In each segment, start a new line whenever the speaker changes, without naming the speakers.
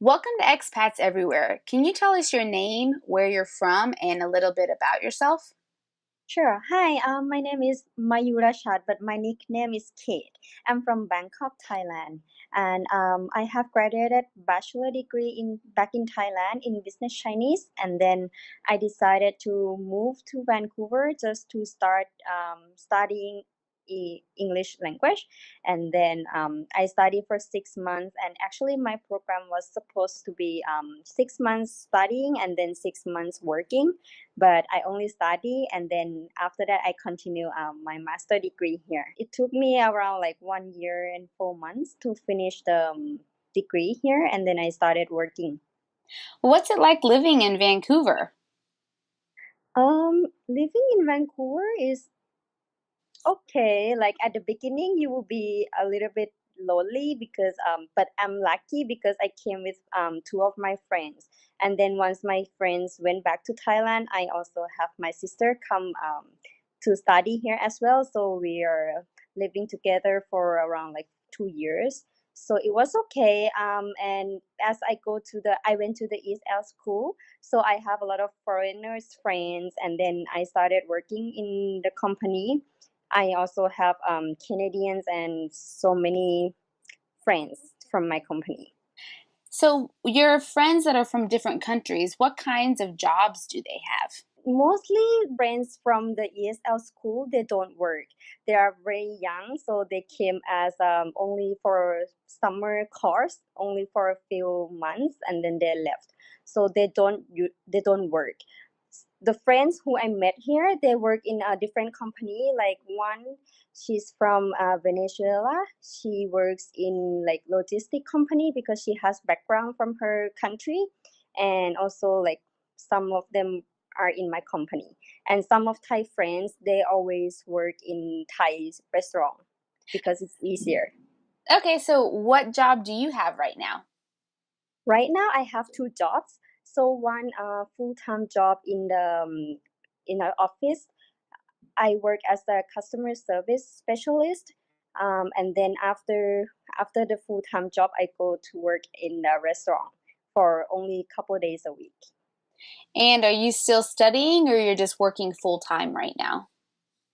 Welcome to Expats Everywhere. Can you tell us your name, where you're from, and a little bit about yourself?
Sure. Hi, my name is Mayura Shad, but my nickname is Kate. I'm from Bangkok, Thailand, and I have graduated bachelor degree in back in Thailand in business Chinese, and then I decided to move to Vancouver just to start studying English language, and then I studied for 6 months, and actually my program was supposed to be 6 months studying and then 6 months working, but I only study and then after that I continue my master degree here. It took me around like 1 year and 4 months to finish the degree here, and then I started working.
What's it like living in Vancouver?
Living in Vancouver is okay. Like at the beginning, you will be a little bit lonely because but I'm lucky because I came with two of my friends, and then once my friends went back to Thailand, I also have my sister come to study here as well. So we are living together for around like 2 years. So it was okay. And as I went to the ESL school, so I have a lot of foreigners friends, and then I started working in the company. I also have Canadians and so many friends from my company.
So, your friends that are from different countries, what kinds of jobs do they have?
Mostly friends from the ESL school, they don't work. They are very young, so they came as only for summer course, only for a few months, and then they left. So they don't work. The friends who I met here, they work in a different company. Like one, she's from Venezuela. She works in like logistic company because she has background from her country, and also like some of them are in my company. And some of Thai friends, they always work in Thai restaurant because it's easier.
Okay, so what job do you have right now?
Right now, I have two jobs. So one full-time job in an office. I work as a customer service specialist. And then after the full-time job, I go to work in a restaurant for only a couple days a week.
And are you still studying or you're just working full time right now?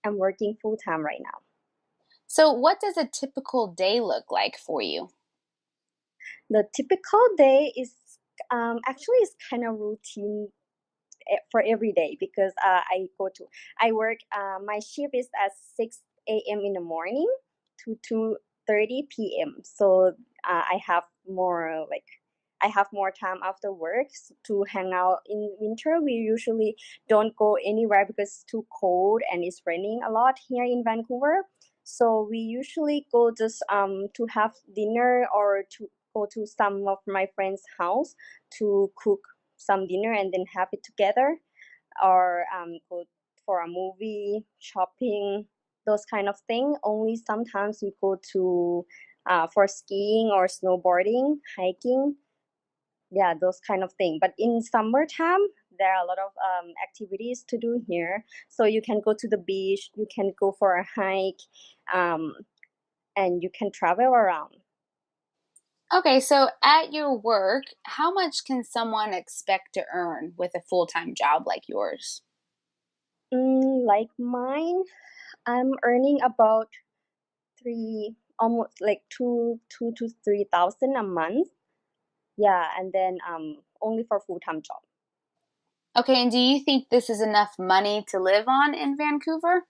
I'm working full-time right now.
So, what does a typical day look like for you?
The typical day is actually it's kind of routine for every day because I work my shift is at 6 a.m. in the morning to 2:30 p.m. So I have more time after work to hang out. In winter, we usually don't go anywhere because it's too cold and it's raining a lot here in Vancouver. So we usually go just to have dinner or to go to some of my friends' house to cook some dinner and then have it together, or go for a movie, shopping, those kind of thing. Only sometimes we go to for skiing or snowboarding, hiking, yeah, those kind of thing. But in summertime, there are a lot of activities to do here. So you can go to the beach, you can go for a hike, um, and you can travel around.
Okay, so at your work, how much can someone expect to earn with a full time job like yours?
Like mine, I'm earning about almost like two to 3,000 a month. Yeah, and then only for full-time job.
Okay, and do you think this is enough money to live on in Vancouver?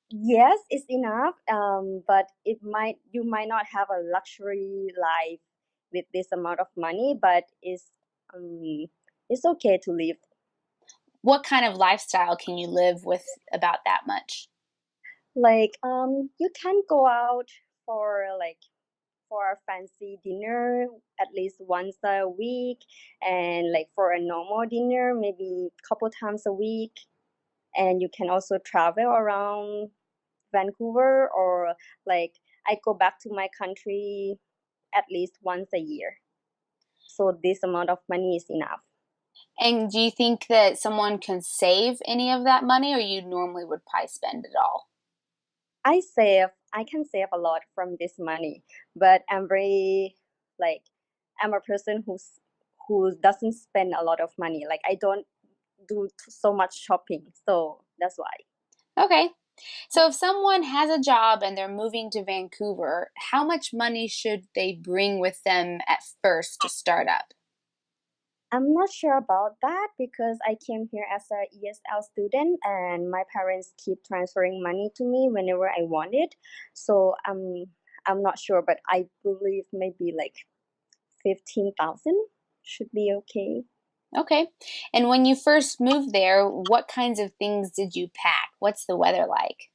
Yes, it's enough. But you might not have a luxury life with this amount of money, but it's okay to live.
What kind of lifestyle can you live with about that much?
Like you can go out for for a fancy dinner at least once a week, and like for a normal dinner maybe a couple times a week. And you can also travel around Vancouver, or like I go back to my country at least once a year. So this amount of money is enough.
And do you think that someone can save any of that money, or you normally would probably spend it all?
I can save a lot from this money, but I'm very like I'm a person who doesn't spend a lot of money. Like I don't do so much shopping, so that's why.
Okay. So if someone has a job and they're moving to Vancouver, how much money should they bring with them at first to start up?
I'm not sure about that because I came here as a ESL student and my parents keep transferring money to me whenever I want it. So I'm not sure, but I believe maybe like 15,000 should be okay.
Okay. And when you first moved there, what kinds of things did you pack? What's the weather like?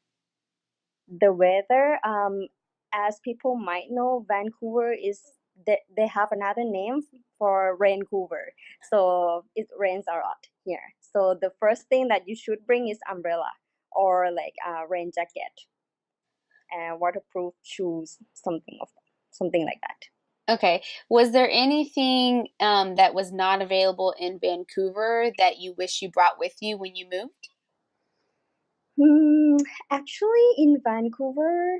The weather, as people might know, Vancouver is they have another name for Vancouver, so it rains a lot here. So the first thing that you should bring is umbrella or like a rain jacket and waterproof shoes, something like that.
Okay. Was there anything that was not available in Vancouver that you wish you brought with you when you moved?
Hmm, actually, in Vancouver,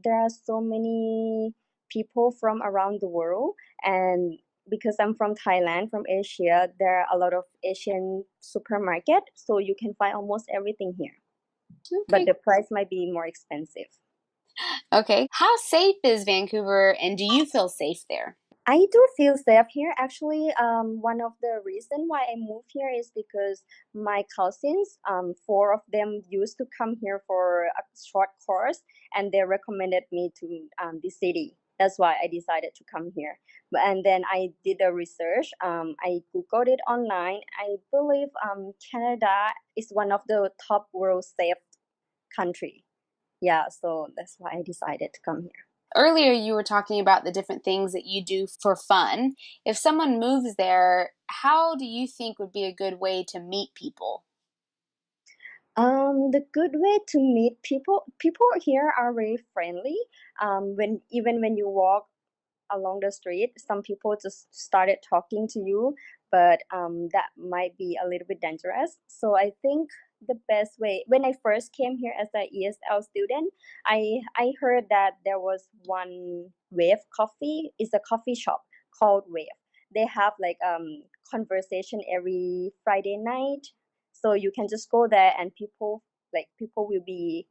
there are so many people from around the world, and because I'm from Thailand, from Asia, there are a lot of Asian supermarket, so you can find almost everything here. But
Okay.
the price might be more expensive.
Okay. How safe is Vancouver and do you feel safe there?
I do feel safe here. Actually, one of the reason why I moved here is because my cousins, four of them used to come here for a short course, and they recommended me to this city. That's why I decided to come here. And then I did a research. I googled it online. I believe Canada is one of the top world safe country. Yeah, so that's why I decided to come here.
Earlier, you were talking about the different things that you do for fun. If someone moves there, how do you think would be a good way to meet people?
The good way to meet people here are very friendly. When even when you walk along the street, some people just started talking to you, but that might be a little bit dangerous. So I think the best way when I first came here as a ESL student, I heard that there was one Wave Coffee. It's a coffee shop called Wave. They have like conversation every Friday night, so you can just go there and people will be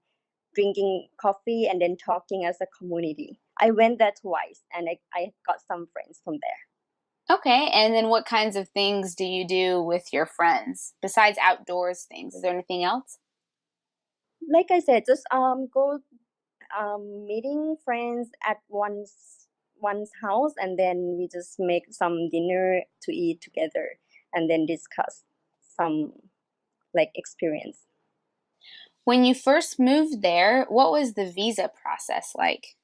drinking coffee and then talking as a community. I went there twice and I got some friends from there.
Okay, and then what kinds of things do you do with your friends besides outdoors things? Is there anything else?
Like I said, just go meeting friends at one's house and then we just make some dinner to eat together and then discuss some like experience.
When you first moved there, what was the visa process like?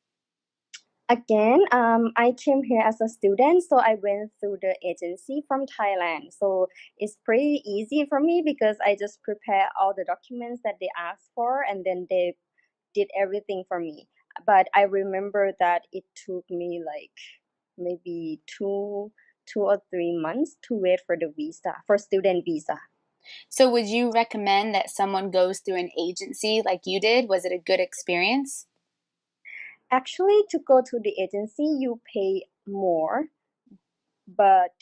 Again, I came here as a student, so I went through the agency from Thailand. So it's pretty easy for me because I just prepare all the documents that they asked for, and then they did everything for me. But I remember that it took me like maybe two or 3 months to wait for the visa for student visa.
So, would you recommend that someone goes through an agency like you did? Was it a good experience?
Actually, to go to the agency, you pay more, but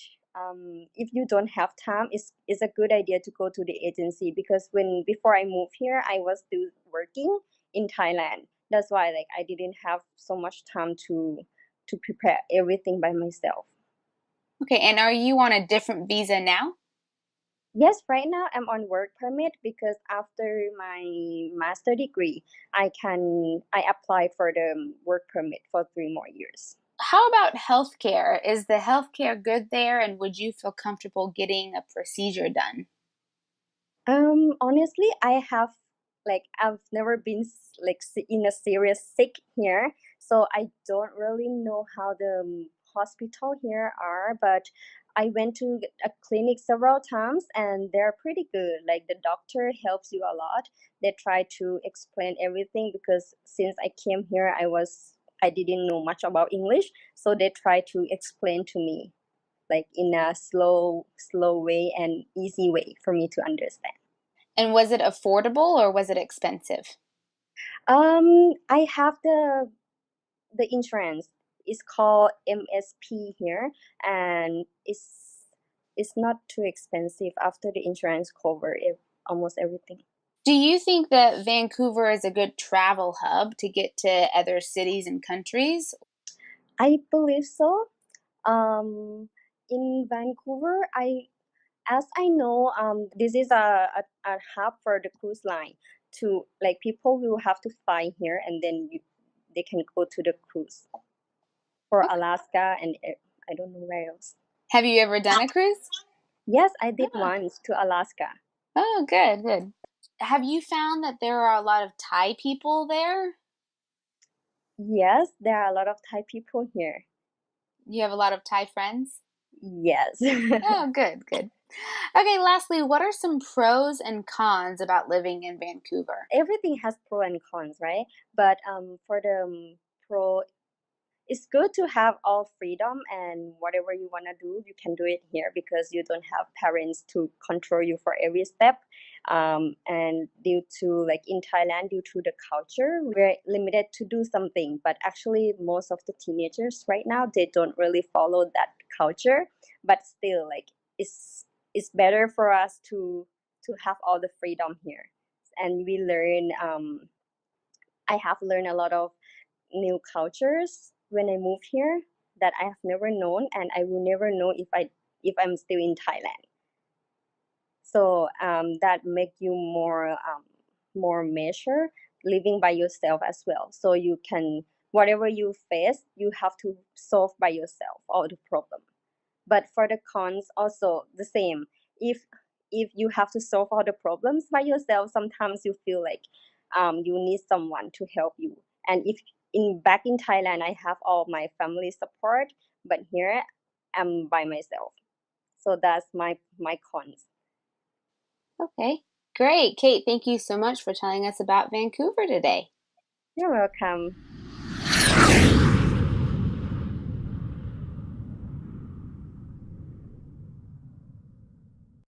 if you don't have time, it's a good idea to go to the agency because when before I moved here I was still working in Thailand. That's why like I didn't have so much time to prepare everything by myself.
Okay, and are you on a different visa now?
Yes, right now I'm on work permit because after my master degree I apply for the work permit for 3 more years.
How about healthcare? Is the healthcare good there, and would you feel comfortable getting a procedure done?
Honestly, I've never been in a serious sick here, so I don't really know how the hospital here are. But I went to a clinic several times, and they're pretty good. Like the doctor helps you a lot. They try to explain everything because since I came here, I didn't know much about English, so they try to explain to me like in a slow way and easy way for me to understand.
And was it affordable or was it expensive?
I have the insurance. it's called MSP here, and it's not too expensive after the insurance cover almost everything.
Do you think that Vancouver is a good travel hub to get to other cities and countries?
I believe so. Um, in Vancouver, as I know, this is a hub for the cruise line. To like people will have to fly here, and then they can go to the cruise for
Okay.
Alaska and I don't know where else.
Have you ever done a cruise?
Yes, I did
Oh,
once to Alaska.
oh, good, good. Have you found that there are a lot of Thai people there?
Yes, there are a lot of Thai people here.
You have a lot of Thai friends?
Yes.
Oh, good, good. Okay, lastly, what are some pros and cons about living in Vancouver?
Everything has pro and cons, right? But for the pro, it's good to have all freedom and whatever you want to do, you can do it here because you don't have parents to control you for every step. And due to like in Thailand, due to the culture, we're limited to do something. But actually, most of the teenagers right now they don't really follow that culture. But still, like it's better for us to have all the freedom here, and we learn. I have learned a lot of new cultures when I moved here that I have never known, and I will never know if I'm still in Thailand. So that make you more measure living by yourself as well. So you can whatever you face, you have to solve by yourself all the problem. But for the cons, also the same. If you have to solve all the problems by yourself, sometimes you feel like you need someone to help you. And if in back in Thailand, I have all my family support, but here I'm by myself. So that's my cons.
Okay, great. Kate, thank you so much for telling us about Vancouver today.
You're welcome.